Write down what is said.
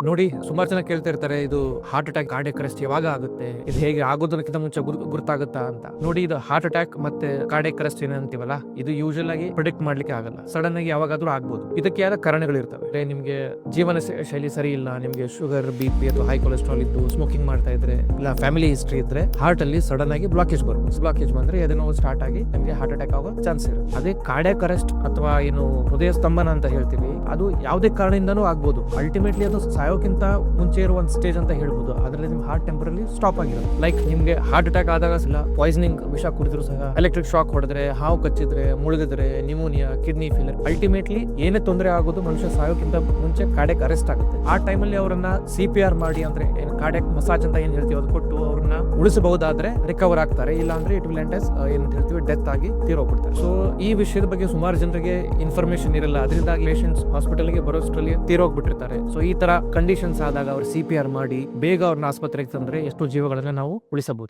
ನೋಡಿ, ಸುಮಾರು ಜನ ಕೇಳ್ತಾ ಇರ್ತಾರೆ, ಇದು ಹಾರ್ಟ್ ಅಟ್ಯಾಕ್, ಕಾರ್ಡಿಯಕ್ ಅರೆಸ್ಟ್ ಯಾವಾಗ ಆಗುತ್ತೆ, ಇದು ಹೇಗೆ ಆಗೋದಕ್ಕಿಂತ ಮುಂಚೆ ಗುರ್ತಾಗುತ್ತಾ ಅಂತ. ನೋಡಿ, ಇದು ಹಾರ್ಟ್ ಅಟ್ಯಾಕ್ ಮತ್ತೆ ಕಾರ್ಡಿಯಕ್ ಅರೆಸ್ಟ್ ಏನಂತೀವಲ್ಲ, ಇದು ಯೂಶಲ್ ಆಗಿ ಪ್ರಿಡಿಕ್ಟ್ ಮಾಡ್ಲಿಕ್ಕೆ ಆಗಲ್ಲ. ಸಡನ್ ಆಗಿ ಯಾವಾಗಾದ್ರೂ ಆಗ್ಬೋದು. ಇದಕ್ಕೆ ಯಾರ ಕಾರಣಗಳು ಇರ್ತವೆ. ನಿಮ್ಗೆ ಜೀವನ ಶೈಲಿ ಸರಿ ಇಲ್ಲ, ನಿಮ್ಗೆ ಶುಗರ್, BP ಅಥವಾ ಹೈ ಕೊಲೆಸ್ಟ್ರಾಲ್ ಇದ್ದು ಸ್ಮೋಕಿಂಗ್ ಮಾಡ್ತಾ ಇದ್ರೆ, ಇಲ್ಲ ಫ್ಯಾಮಿಲಿ ಹಿಸ್ಟ್ರಿ ಇದ್ರೆ ಹಾರ್ಟ್ ಅಲ್ಲಿ ಸಡನ್ ಆಗಿ ಬ್ಲಾಕೇಜ್ ಬರ್ಬೋದು. ಬ್ಲಾಕೇಜ್ ಬಂದ್ರೆ ಎದೆನೋ ಸ್ಟಾರ್ಟ್ ಆಗಿ ನಿಮ್ಗೆ ಹಾರ್ಟ್ ಅಟ್ಯಾಕ್ ಆಗೋ ಚಾನ್ಸ್ ಇರುತ್ತೆ. ಅದೇ ಕಾರ್ಡಿಯಕ್ ಅರೆಸ್ಟ್ ಅಥವಾ ಏನು ಹೃದಯ ಸ್ತಂಭನ ಅಂತ ಹೇಳ್ತೀವಿ, ಅದು ಯಾವುದೇ ಕಾರಣದಿಂದನೂ ಆಗ್ಬೋದು. ಅಲ್ಟಿಮೇಟ್ಲಿ ಅದು ಸಾಯೋಕ್ಕಿಂತ ಮುಂಚೆ ಇರುವ ಒಂದು ಸ್ಟೇಜ್ ಅಂತ ಹೇಳ್ಬೋದು. ಅದರಲ್ಲಿ ನಿಮ್ ಹಾರ್ಟ್ ಟೆಂಪರಲಿ ಸ್ಟಾಪ್ ಆಗಿರುತ್ತೆ. ಲೈಕ್ ನಿಮ್ಗೆ ಹಾರ್ಟ್ ಅಟ್ಯಾಕ್ ಆದಾಗ ಪಾಯ್ಸನಿಂಗ್ ವಿಷ ಕುಡಿದ್ರು ಸಹ, ಎಲೆಕ್ಟ್ರಿಕ್ ಶಾಕ್ ಹೊಡೆದ್ರೆ, ಹಾವು ಕಚ್ಚಿದ್ರೆ, ಮುಳುಗಿದ್ರೆ, ನ್ಯೂಮೋನಿಯಾ, ಕಿಡ್ನಿ ಫೇಲಿಯರ್, ಅಲ್ಟಿಮೇಟ್ಲಿ ಏನೇ ತೊಂದರೆ ಆಗೋದು ಮನುಷ್ಯ ಸಾಯೋಕ್ಕಿಂತ ಮುಂಚೆ ಕಾರ್ಡಿಯಕ್ ಅರೆಸ್ಟ್ ಆಗುತ್ತೆ. ಆ ಟೈಮಲ್ಲಿ ಅವರನ್ನ CPR ಮಾಡಿ, ಅಂದ್ರೆ ಕಾರ್ಡಿಯಕ್ ಮಸಾಜ್ ಅಂತ ಏನ್ ಹೇಳ್ತೀವಿ ಅದು ಕೊಟ್ಟು ಅವ್ರನ್ನ ಉಳಿಸಬಹುದಾದ್ರೆ ರಿಕವರ್ ಆಗ್ತಾರೆ. ಇಲ್ಲ ಅಂದ್ರೆ ಇಟ್ ವಿಲ್ ಎಂಡ್ ಆಸ್ ಏನ್ ಹೇಳ್ತೀವಿ ಡೆತ್ ಆಗಿ ತೀರೋಗ್ಬಿಡ್ತಾರೆ. ಸೊ ಈ ವಿಷಯದ ಬಗ್ಗೆ ಸುಮಾರು ಜನರಿಗೆ ಇನ್ಫಾರ್ಮೇಶನ್ ಇರಲ್ಲ. ಅದರಿಂದಾಗಿ ಪೇಷಂಟ್ಸ್ ಹಾಸ್ಪಿಟಲ್ಗೆ ಬರೋಷ್ಟರಲ್ಲಿ ತೀರೋಗ್ಬಿಟ್ಟಿರ್ತಾರೆ. ಸೊ ಈ ತರ ಕಂಡೀಷನ್ಸ್ ಆದಾಗ ಅವ್ರು CPR ಮಾಡಿ ಬೇಗ ಅವ್ರನ್ನ ಆಸ್ಪತ್ರೆಗೆ ತಂದ್ರೆ ಎಷ್ಟೋ ಜೀವಗಳನ್ನ ನಾವು ಉಳಿಸಬಹುದು.